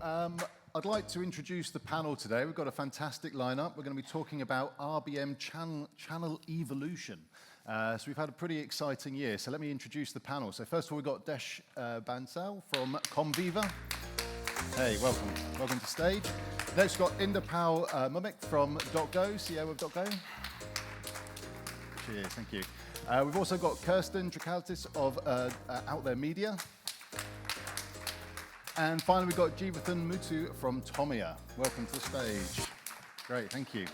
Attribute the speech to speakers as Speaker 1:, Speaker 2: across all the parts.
Speaker 1: I'd like to introduce the panel today. We've got a fantastic lineup. We're going to be talking about RBM channel evolution. So we've had a pretty exciting year. So let me introduce the panel. So first of all, we've got Desh Bansal from Comviva. Hey, welcome. Welcome to stage. Next, we've got Inderpal Mumik from .go, CEO of .go. Cheers, thank you. We've also got Kirsten Drakaltis of Out There Media. And finally, we've got Jeevathan Mutu from Tomia. Welcome to the stage. Great, thank you.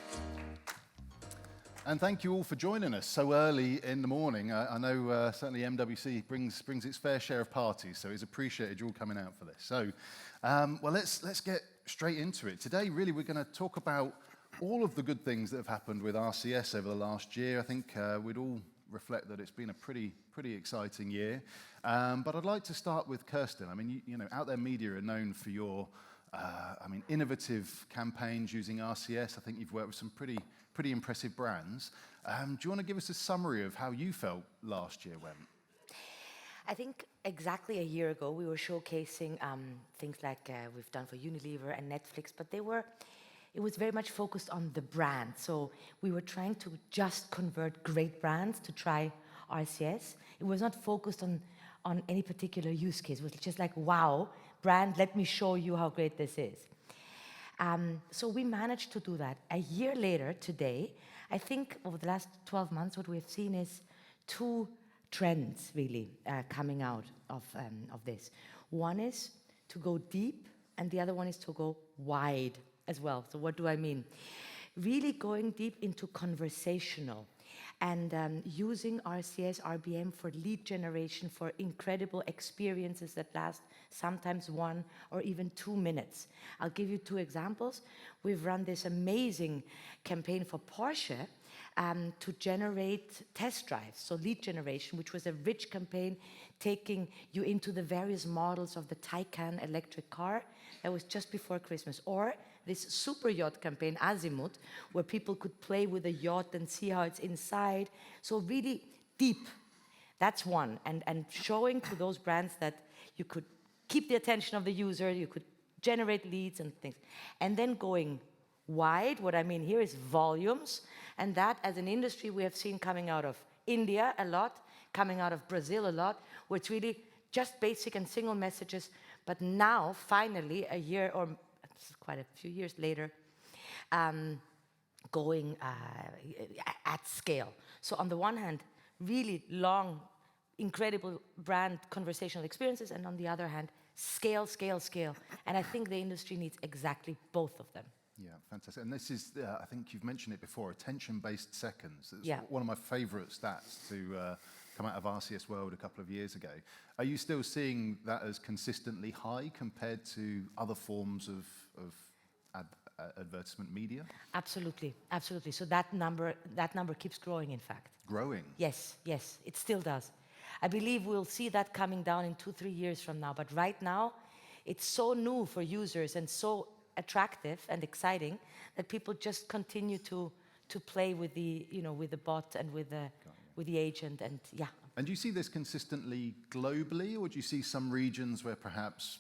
Speaker 1: And thank you all for joining us so early in the morning. I know certainly MWC brings its fair share of parties, so it's appreciated you all coming out for this. So, well, let's get straight into it. Today, really, we're going to talk about all of the good things that have happened with RCS over the last year. I think we'd all reflect that it's been a pretty exciting year. But I'd like to start with Kirsten. I mean, you know, Out There Media are known for your, innovative campaigns using RCS. I think you've worked with some pretty impressive brands. Do you want to give us a summary of how you felt last year went?
Speaker 2: I think exactly a year ago we were showcasing things like we've done for Unilever and Netflix, but it was very much focused on the brand. So we were trying to just convert great brands to try RCS. It was not focused on any particular use case. It was just like, wow, brand, let me show you how great this is. So we managed to do that. A year later, today, I think over the last 12 months, what we've seen is two trends really coming out of this. One is to go deep, and the other one is to go wide as well. So what do I mean? Really going deep into conversational and using RCS, RBM for lead generation for incredible experiences that last sometimes 1 or even 2 minutes. I'll give you 2 examples. We've run this amazing campaign for Porsche to generate test drives, so lead generation, which was a rich campaign taking you into the various models of the Taycan electric car. That was just before Christmas. Or this super yacht campaign, Azimuth, where people could play with a yacht and see how it's inside. So really deep. That's one. And showing to those brands that you could keep the attention of the user, you could generate leads and things. And then going wide, what I mean here is volumes. And that, as an industry, we have seen coming out of India a lot, coming out of Brazil a lot, where it's really just basic and single messages. But now, finally, a year or quite a few years later, going at scale. So on the one hand, really long, incredible brand conversational experiences, and on the other hand, scale, scale, scale. And I think the industry needs exactly both of them.
Speaker 1: Yeah, fantastic. And this is, I think you've mentioned it before, attention-based seconds. It's
Speaker 2: yeah.
Speaker 1: one of my favorite stats to come out of RCS World a couple of years ago. Are you still seeing that as consistently high compared to other forms of advertisement media?
Speaker 2: Absolutely, absolutely. So that number keeps growing, in fact.
Speaker 1: Growing?
Speaker 2: Yes, yes, it still does. I believe we'll see that coming down in 2-3 years from now. But right now, it's so new for users and so attractive and exciting that people just continue to play with the with the bot and with the agent, and yeah.
Speaker 1: And do you see this consistently globally, or do you see some regions where perhaps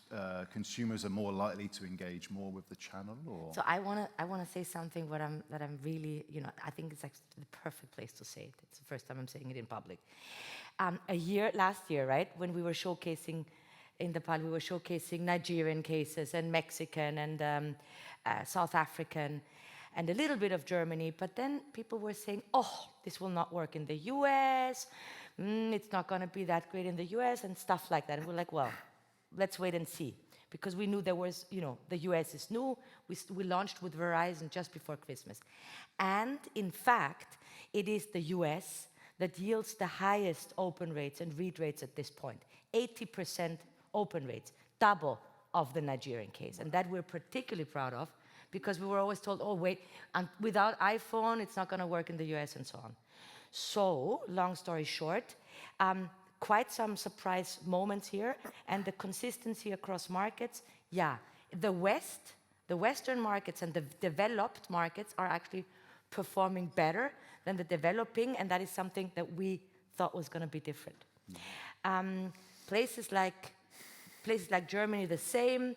Speaker 1: consumers are more likely to engage more with the channel? Or?
Speaker 2: So I wanna say something that I'm really, I think it's actually the perfect place to say it. It's the first time I'm saying it in public. Last year, right, when we were showcasing in the PAL, we were showcasing Nigerian cases and Mexican and South African and a little bit of Germany. But then people were saying, oh, this will not work in the US. It's not going to be that great in the US and stuff like that. And we're like, well, let's wait and see. Because we knew there was, the US is new. We launched with Verizon just before Christmas. And in fact, it is the US that yields the highest open rates and read rates at this point. 80% open rates, double of the Nigerian case. And that we're particularly proud of because we were always told, oh, wait, and without iPhone, it's not going to work in the US and so on. So, long story short, quite some surprise moments here, and the consistency across markets, yeah. The Western markets and the developed markets are actually performing better than the developing, and that is something that we thought was going to be different. Places like Germany, the same.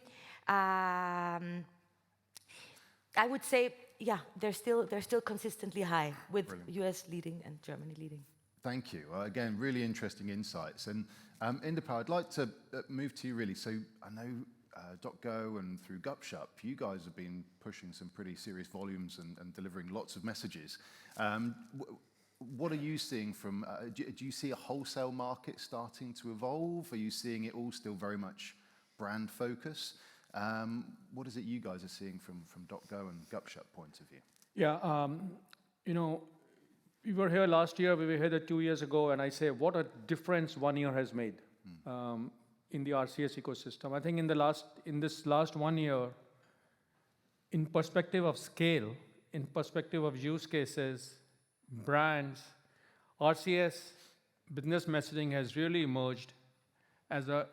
Speaker 2: I would say, yeah, they're still consistently high, with
Speaker 1: Brilliant.
Speaker 2: US leading and Germany leading.
Speaker 1: Thank you. Again, really interesting insights. And Indipal, I'd like to move to you really. So I know .go and through Gupshup, you guys have been pushing some pretty serious volumes and delivering lots of messages. What are you seeing from, do you see a wholesale market starting to evolve? Are you seeing it all still very much brand focus? What is it you guys are seeing from .go and Gupshup point of view?
Speaker 3: Yeah, you know, we were here last year, we were here 2 years ago, and I say, what a difference 1 year has made in the RCS ecosystem. I think in this last 1 year, in perspective of scale, in perspective of use cases, brands, RCS business messaging has really emerged as a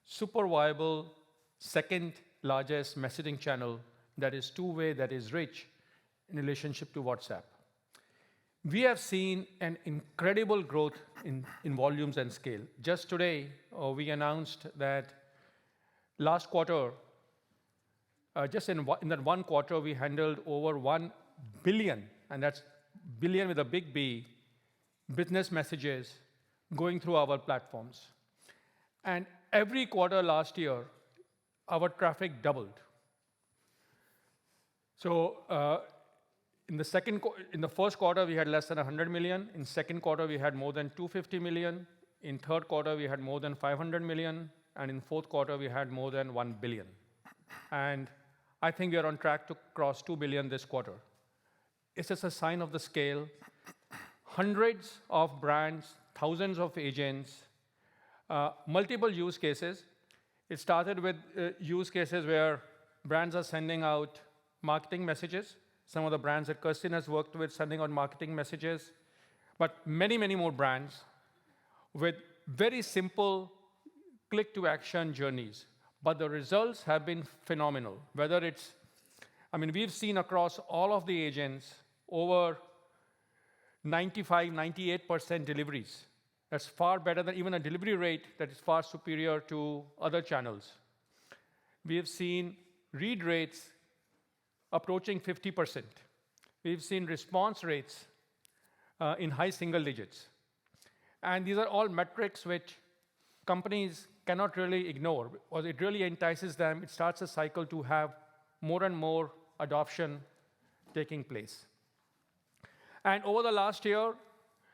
Speaker 3: super viable second largest messaging channel that is two-way, that is rich in relationship to WhatsApp. We have seen an incredible growth in volumes and scale. Just today, we announced that last quarter, just in that 1 quarter, we handled over 1 billion, and that's billion with a big B, business messages going through our platforms. And every quarter last year, our traffic doubled. So in the first quarter, we had less than 100 million. In second quarter, we had more than 250 million. In third quarter, we had more than 500 million. And in fourth quarter, we had more than 1 billion. And I think we are on track to cross 2 billion this quarter. It's just a sign of the scale. Hundreds of brands, thousands of agents, multiple use cases. It started with use cases where brands are sending out marketing messages. Some of the brands that Kirsten has worked with sending out marketing messages, but many, many more brands with very simple click-to-action journeys. But the results have been phenomenal. Whether it's, I mean, we've seen across all of the agents over 95, 98% deliveries. That's far better than even a delivery rate that is far superior to other channels. We have seen read rates approaching 50%. We've seen response rates in high single digits. And these are all metrics which companies cannot really ignore, or it really entices them. It starts a cycle to have more and more adoption taking place. And over the last year,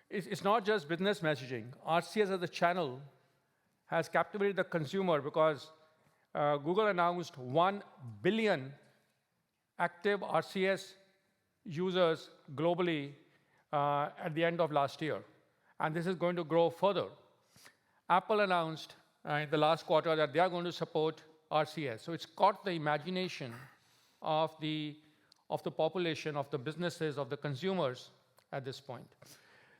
Speaker 3: it's not just business messaging. RCS as a channel has captivated the consumer because Google announced 1 billion active RCS users globally at the end of last year. And this is going to grow further. Apple announced in the last quarter that they are going to support RCS. So it's caught the imagination of the population, of the businesses, of the consumers at this point.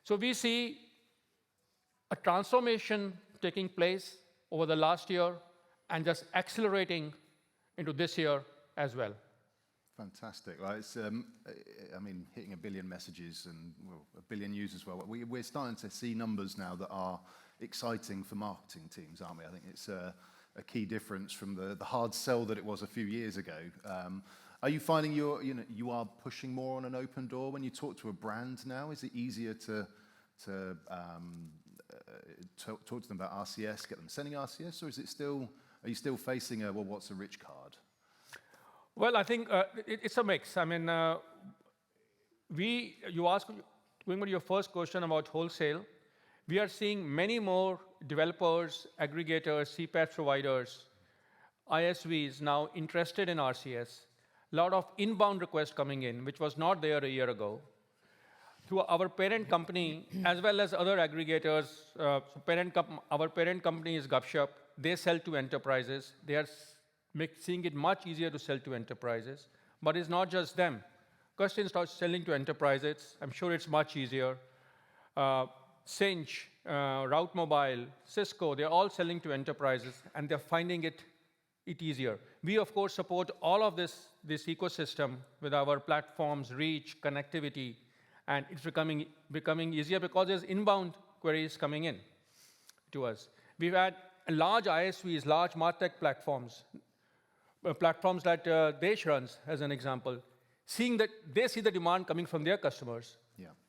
Speaker 3: So we see a transformation taking place over the last year and just accelerating into this year as well.
Speaker 1: Fantastic. Well, it's, I mean, hitting 1 billion messages and 1 billion users as well. We're starting to see numbers now that are exciting for marketing teams, aren't we? I think it's a key difference from the hard sell that it was a few years ago. Are you finding you are pushing more on an open door when you talk to a brand now? Is it easier to talk to them about RCS, get them sending RCS, or is it still, are you still facing a, well, what's a rich card?
Speaker 3: Well, I think it's a mix. I mean, you asked, going to your first question about wholesale, we are seeing many more developers, aggregators, CPaaS providers, ISVs now interested in RCS. A lot of inbound requests coming in, which was not there a year ago. To our parent company, as well as other aggregators, our parent company is Gupshup. They sell to enterprises. They are seeing it much easier to sell to enterprises. But it's not just them. Kirsten starts selling to enterprises. I'm sure it's much easier. Cinch, Route Mobile, Cisco, they're all selling to enterprises, and they're finding it easier. We, of course, support all of this ecosystem with our platforms, reach, connectivity, and it's becoming easier because there's inbound queries coming in to us. We've had large ISVs, large MarTech platforms, platforms that Desh runs, as an example, seeing that they see the demand coming from their customers,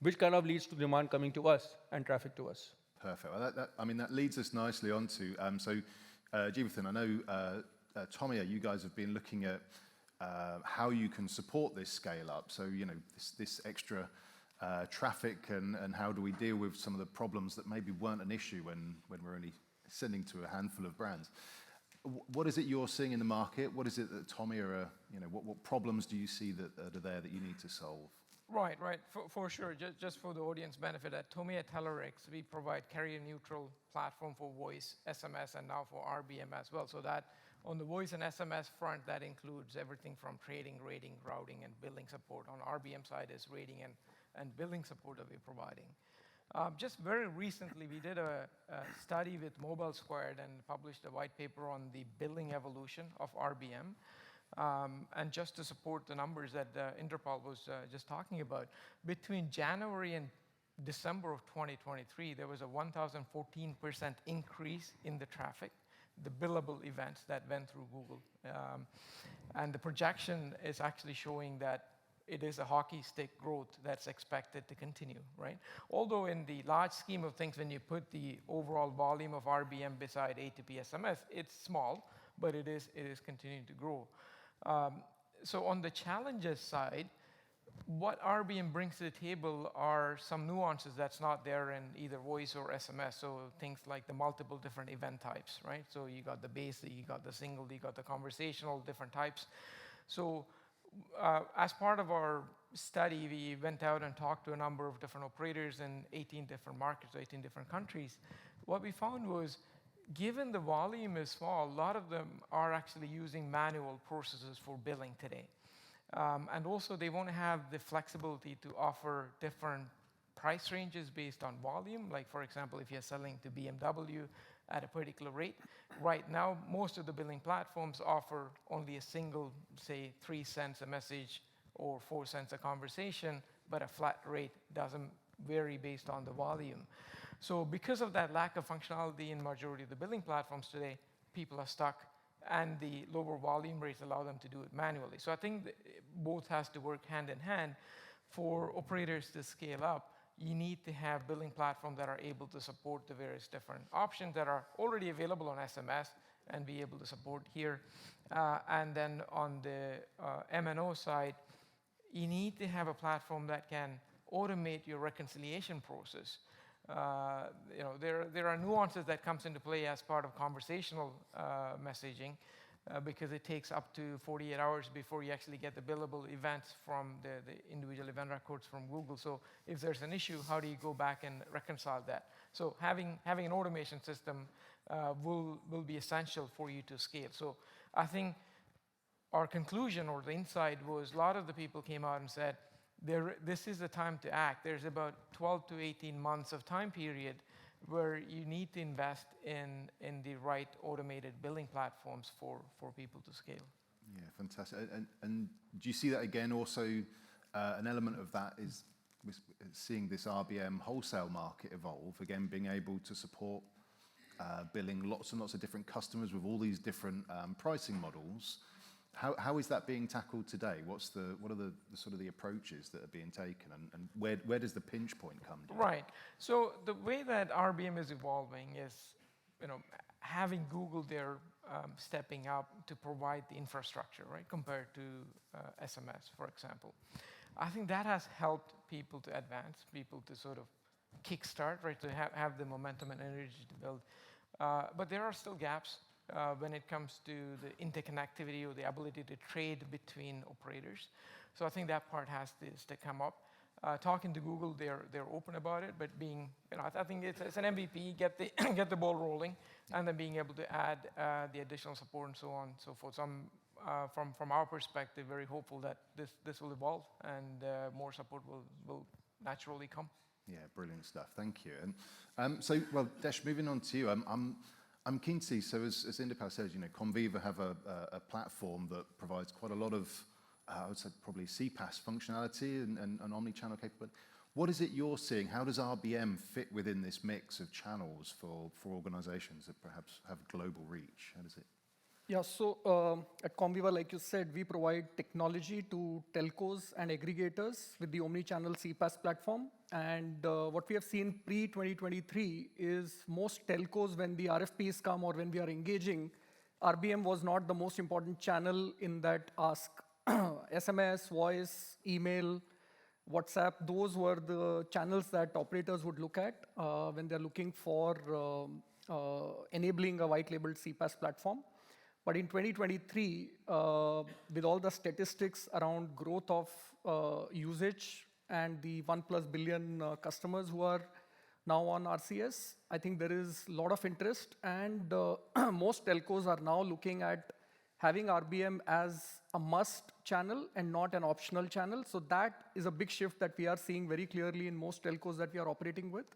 Speaker 3: which kind of leads to demand coming to us and traffic to us.
Speaker 1: Perfect. Well, that leads us nicely on to, Jeevathan, I know, Tomia, you guys have been looking at how you can support this scale up. So, this extra traffic and how do we deal with some of the problems that maybe weren't an issue when we're only sending to a handful of brands. What is it you're seeing in the market? What is it that Tomia are, what problems do you see that are there that you need to solve?
Speaker 4: Right. For sure. Just for the audience benefit, at Tomia Telerix, we provide carrier-neutral platform for voice, SMS, and now for RBM as well. So that on the voice and SMS front, that includes everything from trading, rating, routing, and billing support. On RBM side is rating and billing support that we're providing. Just very recently, we did a study with Mobile Squared and published a white paper on the billing evolution of RBM. And just to support the numbers that Interpol was just talking about, between January and December of 2023, there was a 1,014% increase in the traffic, the billable events that went through Google. And the projection is actually showing that it is a hockey stick growth that's expected to continue, right? Although in the large scheme of things, when you put the overall volume of RBM beside A2P SMS, it's small, but it is continuing to grow. So on the challenges side, what RBM brings to the table are some nuances that's not there in either voice or SMS. So things like the multiple different event types, right? So you got the basic, you got the single, you got the conversational, different types. So as part of our study, we went out and talked to a number of different operators in 18 different markets, 18 different countries. What we found was, given the volume is small, a lot of them are actually using manual processes for billing today. And also, they won't have the flexibility to offer different price ranges based on volume. Like, for example, if you're selling to BMW at a particular rate, right now, most of the billing platforms offer only a single, say, 3 cents a message or 4 cents a conversation, but a flat rate doesn't vary based on the volume. So because of that lack of functionality in majority of the billing platforms today, people are stuck, and the lower volume rates allow them to do it manually. So I think both has to work hand in hand. For operators to scale up, you need to have billing platforms that are able to support the various different options that are already available on SMS and be able to support here. And then on the MNO side, you need to have a platform that can automate your reconciliation process. There are nuances that comes into play as part of conversational messaging because it takes up to 48 hours before you actually get the billable events from the individual event records from Google. So if there's an issue, how do you go back and reconcile that? So having an automation system will be essential for you to scale. So I think our conclusion or the insight was a lot of the people came out and said, this is the time to act. There's about 12 to 18 months of time period where you need to invest in the right automated billing platforms for people to scale.
Speaker 1: Yeah, fantastic. And do you see that again also, an element of that is seeing this RBM wholesale market evolve, again, being able to support billing lots and lots of different customers with all these different pricing models. How is that being tackled today? What are the sort of the approaches that are being taken, and where does the pinch point come to?
Speaker 4: Right. So the way that RBM is evolving is, having Google there stepping up to provide the infrastructure, right, compared to SMS, for example. I think that has helped people to advance, people to sort of kickstart, right, to have the momentum and energy to build. But there are still gaps. When it comes to the interconnectivity or the ability to trade between operators. So I think that part has to come up. Talking to Google, they're open about it, but being, I think it's an MVP, get the ball rolling, and then being able to add the additional support and so on and so forth. So from our perspective, very hopeful that this will evolve and more support will naturally come.
Speaker 1: Yeah, brilliant stuff. Thank you. And Desh, moving on to you, I'm keen to see, so as Indipal says, Conviva have a platform that provides quite a lot of, I would say probably CPaaS functionality and omni-channel capability. What is it you're seeing? How does RBM fit within this mix of channels for organizations that perhaps have global reach? How does it?
Speaker 5: Yeah, so at Comviva, like you said, we provide technology to telcos and aggregators with the omni-channel CPaaS platform. And what we have seen pre-2023 is most telcos, when the RFPs come or when we are engaging, RBM was not the most important channel in that ask. SMS, voice, email, WhatsApp, those were the channels that operators would look at when they're looking for enabling a white-labeled CPaaS platform. But in 2023, with all the statistics around growth of usage and the 1+ billion customers who are now on RCS, I think there is a lot of interest, and most telcos are now looking at having RBM as a must channel and not an optional channel. So that is a big shift that we are seeing very clearly in most telcos that we are operating with.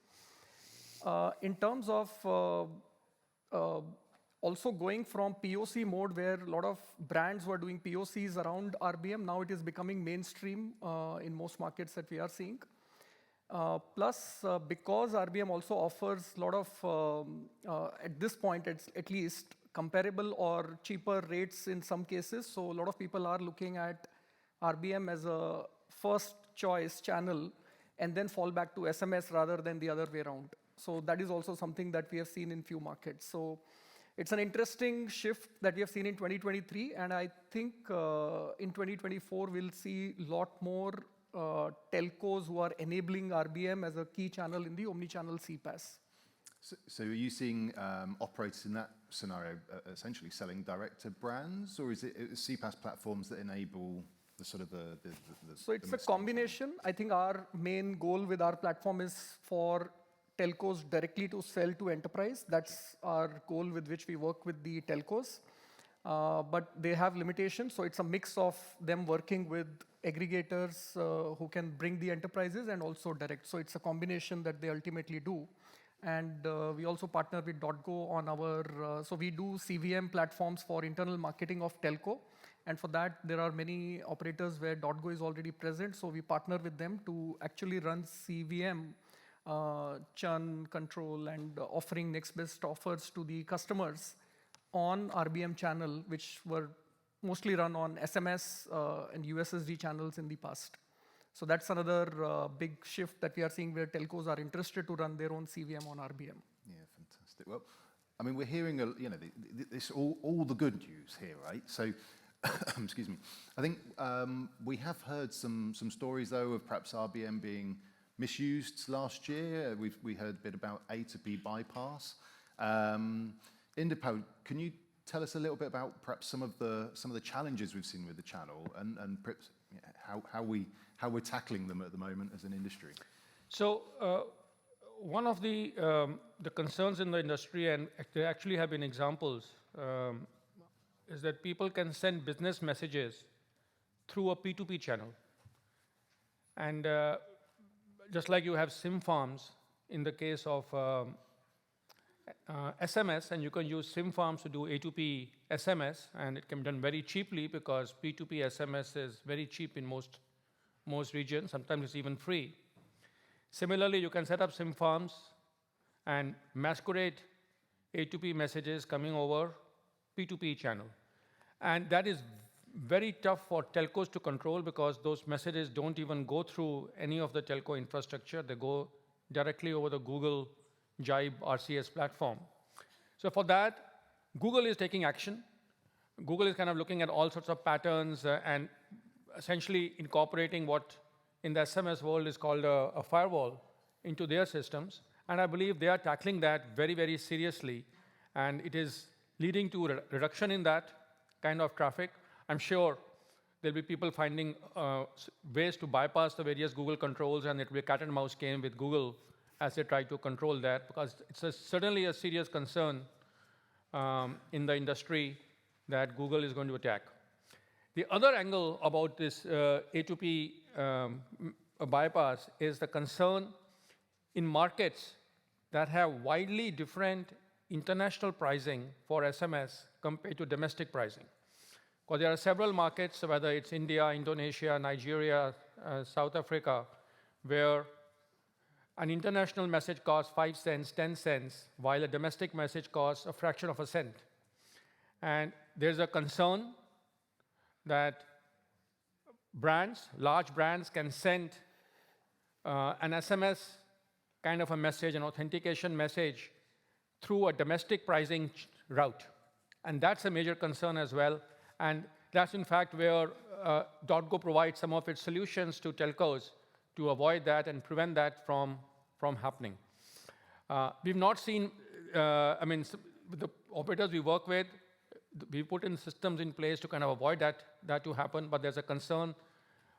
Speaker 5: In terms of also going from POC mode, where a lot of brands were doing POCs around RBM, now it is becoming mainstream in most markets that we are seeing. Plus, because RBM also offers a lot of, at this point, it's at least comparable or cheaper rates in some cases. So a lot of people are looking at RBM as a first choice channel and then fall back to SMS rather than the other way around. So that is also something that we have seen in few markets. So it's an interesting shift that we have seen in 2023, and I think in 2024 we'll see a lot more telcos who are enabling RBM as a key channel in the omni-channel CPaaS.
Speaker 1: So are you seeing operators in that scenario essentially selling direct to brands, or is it CPaaS platforms that enable the sort of the
Speaker 5: So it's a combination. I think our main goal with our platform is for telcos directly to sell to enterprise. That's our goal with which we work with the telcos. But they have limitations, so it's a mix of them working with aggregators who can bring the enterprises and also direct. So it's a combination that they ultimately do. And we also partner with .go on our, so we do CVM platforms for internal marketing of telco. And for that, there are many operators where .go is already present. So we partner with them to actually run CVM churn control and offering next best offers to the customers on RBM channel, which were mostly run on SMS and USSD channels in the past. So that's another big shift that we are seeing, where telcos are interested to run their own CVM on RBM.
Speaker 1: Yeah, fantastic. Well, I mean, we're hearing this all the good news here, right? So, excuse me. I think we have heard some stories though of perhaps RBM being misused last year. We heard a bit about A to B bypass. Indepo, can you tell us a little bit about perhaps some of the challenges we've seen with the channel and perhaps how we're tackling them at the moment as an industry?
Speaker 3: So one of the concerns in the industry, and there actually have been examples, is that people can send business messages through a P2P channel. And just like you have SIM farms in the case of SMS, and you can use SIM farms to do A2P SMS, and it can be done very cheaply because P2P SMS is very cheap in most regions. Sometimes it's even free. Similarly, you can set up SIM farms and masquerade A2P messages coming over P2P channel. And that is very tough for telcos to control because those messages don't even go through any of the telco infrastructure. They go directly over the Google Jibe RCS platform. So for that, Google is taking action. Google is kind of looking at all sorts of patterns and essentially incorporating what in the SMS world is called a firewall into their systems. And I believe they are tackling that very, very seriously. And it is leading to a reduction in that kind of traffic. I'm sure there'll be people finding ways to bypass the various Google controls, and it will be a cat and mouse game with Google as they try to control that, because it's certainly a serious concern in the industry that Google is going to attack. The other angle about this A2P bypass is the concern in markets that have widely different international pricing for SMS compared to domestic pricing. Because there are several markets, whether it's India, Indonesia, Nigeria, South Africa, where an international message costs 5 cents, 10 cents, while a domestic message costs a fraction of a cent. And there's a concern that brands, large brands, can send an SMS kind of a message, an authentication message, through a domestic pricing route. And that's a major concern as well. And that's in fact where .go provides some of its solutions to telcos to avoid that and prevent that from happening. We've not seen, with the operators we work with, we put in systems in place to kind of avoid that to happen, but there's a concern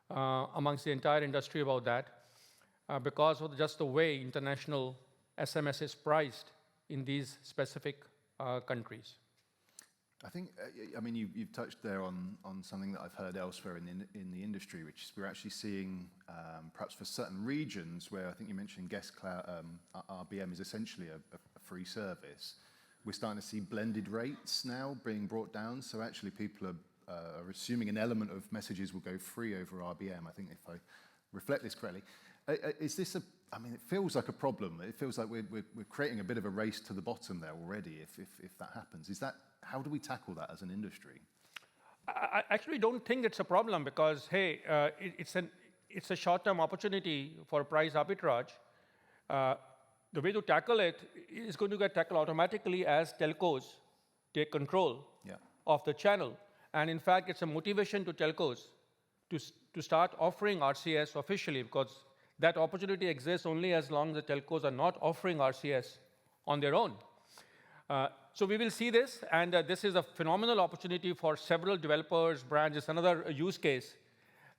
Speaker 3: amongst the entire industry about that because of just the way international SMS is priced in these specific countries.
Speaker 1: I think, you've touched there on something that I've heard elsewhere in the industry, which is we're actually seeing, perhaps for certain regions where I think you mentioned guest cloud, RBM is essentially a free service. We're starting to see blended rates now being brought down. So actually people are assuming an element of messages will go free over RBM. I think if I reflect this correctly. Is this it feels like a problem. It feels like we're creating a bit of a race to the bottom there already if that happens. How do we tackle that as an industry?
Speaker 3: I actually don't think it's a problem because, hey, it's a short-term opportunity for price arbitrage. The way to tackle it is going to get tackled automatically as telcos take control of the channel. And in fact, it's a motivation to telcos to start offering RCS officially because that opportunity exists only as long as the telcos are not offering RCS on their own. So we will see this, and this is a phenomenal opportunity for several developers, brands. It's another use case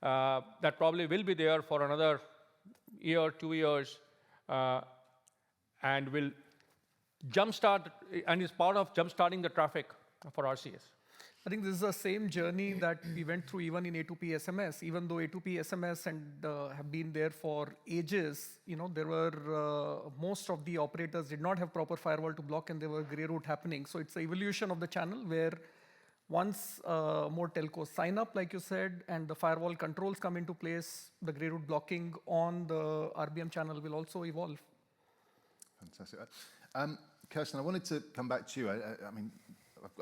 Speaker 3: that probably will be there for another year, 2 years, and will jumpstart, and is part of jumpstarting the traffic for RCS.
Speaker 5: I think this is the same journey that we went through even in A2P SMS. Even though A2P SMS have been there for ages, there were most of the operators did not have proper firewall to block, and there were grey route happening. So it's the evolution of the channel where once more telcos sign up, like you said, and the firewall controls come into place, the grey route blocking on the RBM channel will also evolve.
Speaker 1: Fantastic. Kirsten, I wanted to come back to you.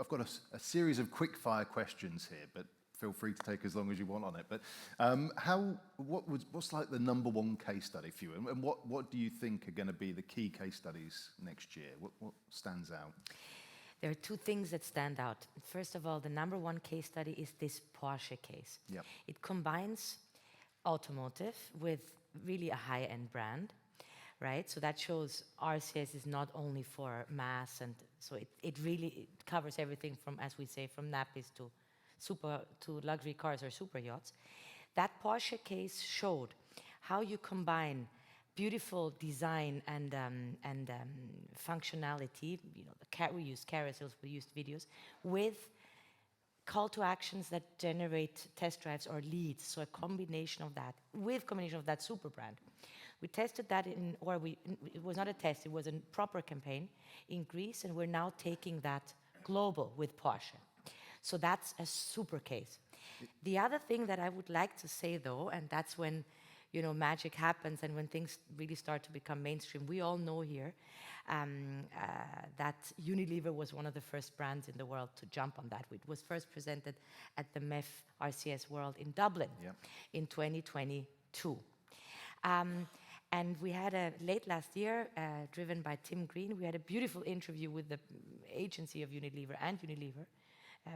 Speaker 1: I've got a series of quick-fire questions here, but feel free to take as long as you want on it. But what's like the number one case study for you, and what do you think are going to be the key case studies next year? What stands out?
Speaker 2: There are two things that stand out. First of all, the number one case study is this Porsche case.
Speaker 1: Yep.
Speaker 2: It combines automotive with really a high-end brand. Right, so that shows RCS is not only for mass, and so it really covers everything from, as we say, from nappies to luxury cars or super yachts. That Porsche case showed how you combine beautiful design and functionality. We use carousels, we used videos with call to actions that generate test drives or leads. So a combination of that super brand. We tested that it was not a test, it was a proper campaign in Greece, and we're now taking that global with Porsche. So that's a super case. The other thing that I would like to say though, and that's when magic happens and when things really start to become mainstream, we all know here that Unilever was one of the first brands in the world to jump on that. It was first presented at the MEF RCS World in Dublin in 2022. And we had late last year, driven by Tim Green, we had a beautiful interview with the agency of Unilever and Unilever,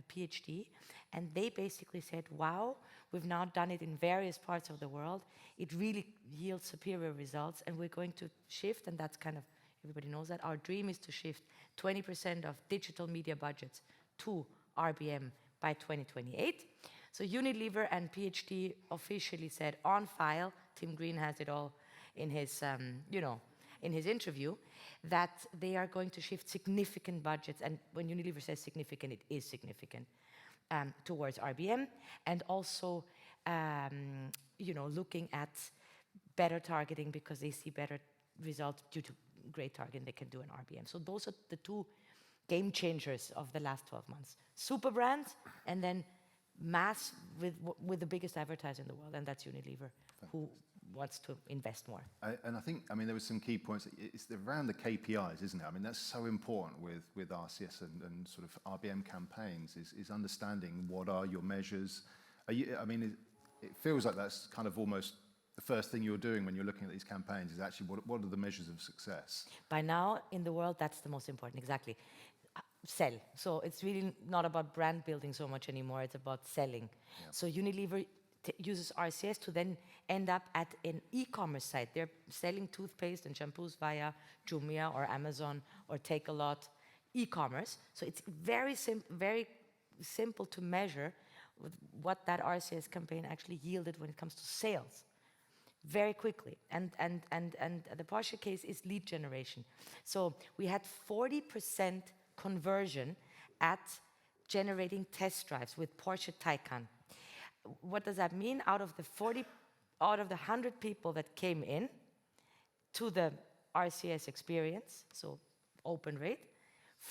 Speaker 2: PhD, and they basically said, wow, we've now done it in various parts of the world. It really yields superior results, and we're going to shift, and that's kind of, everybody knows that. Our dream is to shift 20% of digital media budgets to RBM by 2028. So Unilever and PhD officially said on file, Tim Green has it all in his, in his interview, that they are going to shift significant budgets, and when Unilever says significant, it is significant, towards RBM, and also, looking at better targeting because they see better results due to great targeting they can do in RBM. So those are the two game changers of the last 12 months. Super brands, and then mass with the biggest advertiser in the world, and that's Unilever, who wants to invest more.
Speaker 1: And I think, I mean, there were some key points. It's around the KPIs, isn't it? I mean, that's so important with RCS and sort of RBM campaigns is understanding what are your measures. I mean, it feels like that's kind of almost the first thing you're doing when you're looking at these campaigns is actually what are the measures of success?
Speaker 2: By now, in the world, that's the most important, exactly. Sell. So it's really not about brand building so much anymore, it's about selling.
Speaker 1: Yeah.
Speaker 2: So Unilever uses RCS to then end up at an e-commerce site. They're selling toothpaste and shampoos via Jumia or Amazon or Take-A-Lot e-commerce. So it's very simple to measure what that RCS campaign actually yielded when it comes to sales. Very quickly. And the Porsche case is lead generation. So we had 40% conversion at generating test drives with Porsche Taycan. What does that mean? Out of the 100 people that came in to the RCS experience, so open rate,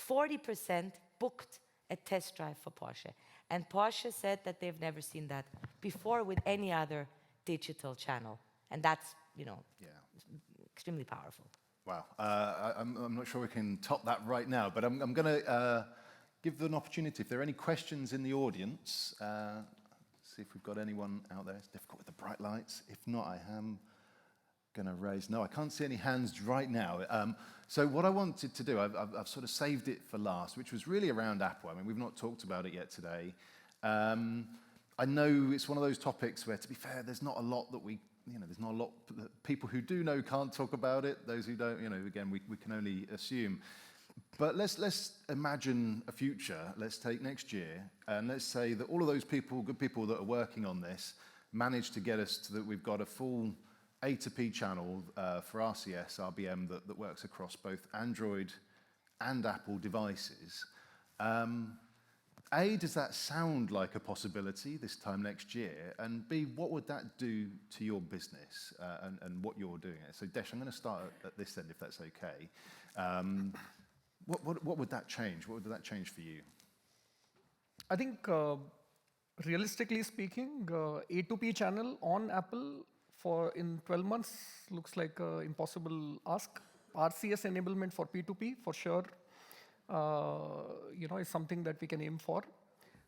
Speaker 2: 40% booked a test drive for Porsche. And Porsche said that they've never seen that before with any other digital channel. And that's, extremely powerful.
Speaker 1: Wow. I'm not sure we can top that right now, but I'm going to give them an opportunity. If there are any questions in the audience, see if we've got anyone out there. It's difficult with the bright lights. If not, I am going to raise. No, I can't see any hands right now. So what I wanted to do, I've sort of saved it for last, which was really around Apple. I mean, we've not talked about it yet today. I know it's one of those topics where, to be fair, there's not a lot that there's not a lot that people who do know can't talk about it. Those who don't, again, we can only assume. But let's imagine a future. Let's take next year, and let's say that all of those people, good people that are working on this, manage to get us to that we've got a full A to P channel for RCS, RBM, that works across both Android and Apple devices. A, does that sound like a possibility this time next year? And B, what would that do to your business and what you're doing? So Desh, I'm going to start at this end, if that's okay. What would that change? What would that change for you?
Speaker 5: I think, realistically speaking, A to P channel on Apple in 12 months looks like an impossible ask. RCS enablement for P2P, for sure, is something that we can aim for.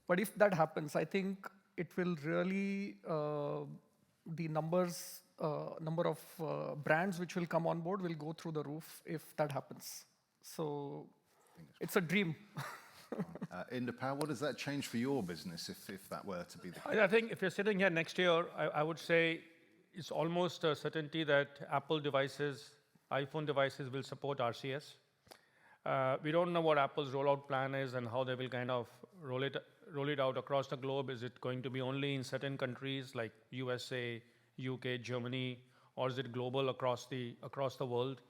Speaker 5: But if that happens, I think it will really, the number of brands which will come on board will go through the roof if that happens. So it's a dream.
Speaker 1: Inderpal, what does that change for your business if that were to be the case?
Speaker 3: I think if you're sitting here next year, I would say it's almost a certainty that Apple devices, iPhone devices will support RCS. We don't know what Apple's rollout plan is and how they will kind of roll it out across the globe. Is it going to be only in certain countries like USA, UK, Germany, or is it global across the world?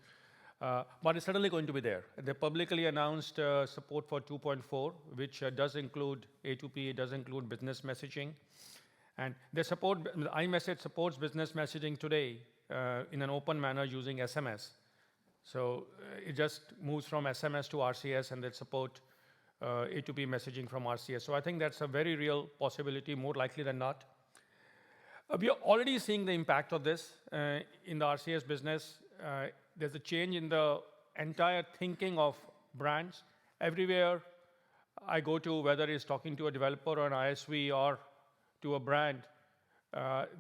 Speaker 3: But it's certainly going to be there. They publicly announced support for 2.4, which does include A2P, it does include business messaging. And iMessage supports business messaging today in an open manner using SMS. So it just moves from SMS to RCS, and they support A2P messaging from RCS. So I think that's a very real possibility, more likely than not. We are already seeing the impact of this in the RCS business. There's a change in the entire thinking of brands. Everywhere I go to, whether it's talking to a developer or an ISV or to a brand,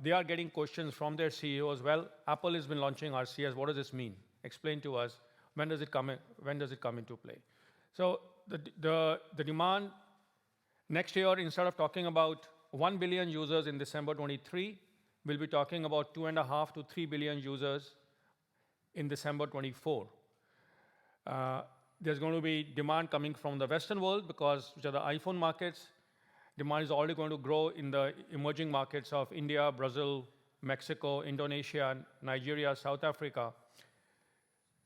Speaker 3: they are getting questions from their CEOs. Well, Apple has been launching RCS. What does this mean? Explain to us. When does it come into play? So the demand next year, instead of talking about 1 billion users in December 23, we'll be talking about 2.5 to 3 billion users in December 24. There's going to be demand coming from the Western world which are the iPhone markets. Demand is already going to grow in the emerging markets of India, Brazil, Mexico, Indonesia, Nigeria, South Africa.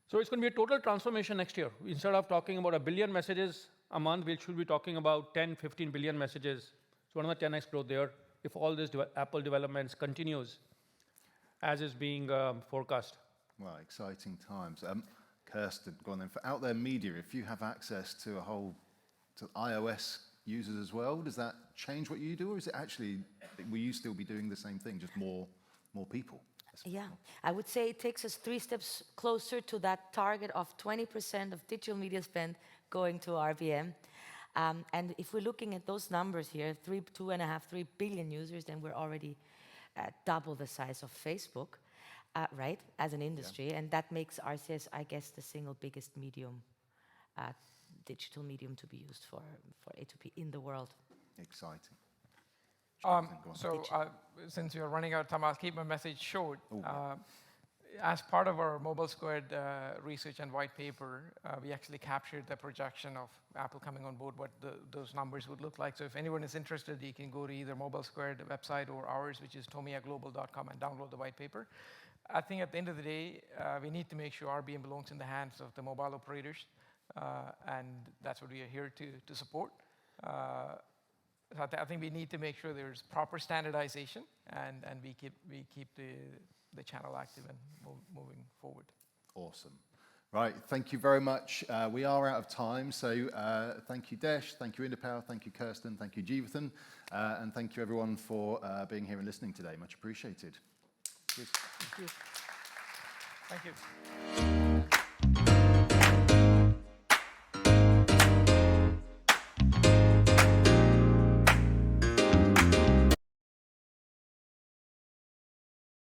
Speaker 3: So it's going to be a total transformation next year. Instead of talking about 1 billion messages a month, we should be talking about 10, 15 billion messages. So another 10x growth there if all this Apple developments continues as is being forecast.
Speaker 1: Well, exciting times. Kirsten, go on then. For Out There Media, if you have access to to iOS users as well, does that change what you do, or is it actually, will you still be doing the same thing, just more people?
Speaker 2: Yeah, I would say it takes us 3 steps closer to that target of 20% of digital media spend going to RBM. And if we're looking at those numbers here, 3 billion users, then we're already double the size of Facebook, right, as an industry. And that makes RCS, I guess, the single biggest medium, digital medium to be used for A2P in the world.
Speaker 1: Exciting. Jonathan, go on.
Speaker 4: So since you're running out of time, I'll keep my message short. As part of our Mobile Squared research and white paper, we actually captured the projection of Apple coming on board, what those numbers would look like. So if anyone is interested, you can go to either Mobile Squared website or ours, which is tomiaglobal.com, and download the white paper. I think at the end of the day, we need to make sure RBM belongs in the hands of the mobile operators, and that's what we are here to support. So I think we need to make sure there's proper standardization, and we keep the channel active and moving forward.
Speaker 1: Awesome. Right, thank you very much. We are out of time, so thank you, Desh, thank you, Inderpal, thank you, Kirsten, thank you, Jeevathan, and thank you, everyone, for being here and listening today. Much appreciated. Cheers.
Speaker 4: Thank you.